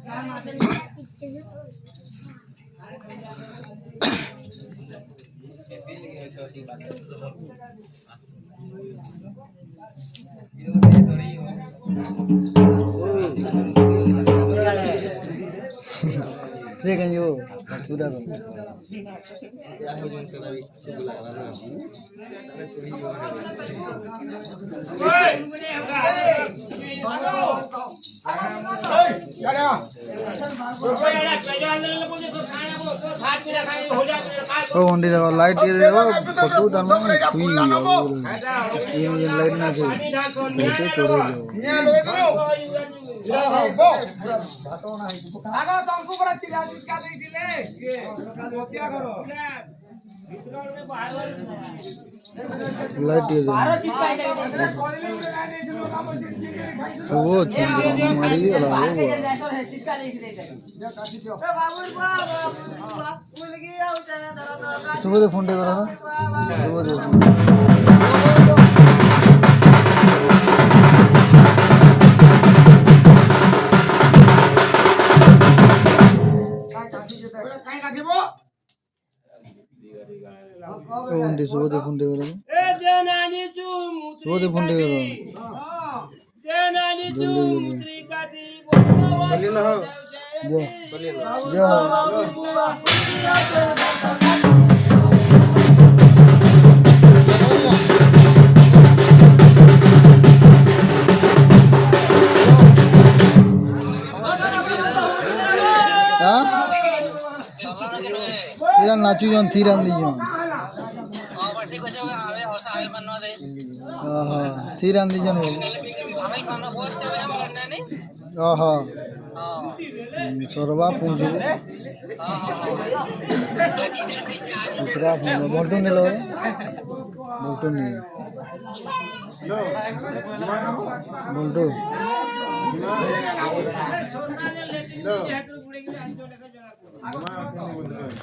Kan yo sudah kan. Oh, undi da light ये देखो photo डालना है हुई ये लाइट ना से फोटो छोड़ो आगा तुमको बड़ा चिल्ला चिल्ला देइले ये मोतिया करो लाइट ये वो हमारी वाला सुबह फोन दे करा उन्हें सुबह दे फोन दे करा सुबह दे फोन दे करा जल्दी ना हो जा ये नाचू जोन थी रंदी जोन थी रंदी जोन सोरबा पूछो दूसरा फोन मोटू नहीं लो मोटू नहीं मोटू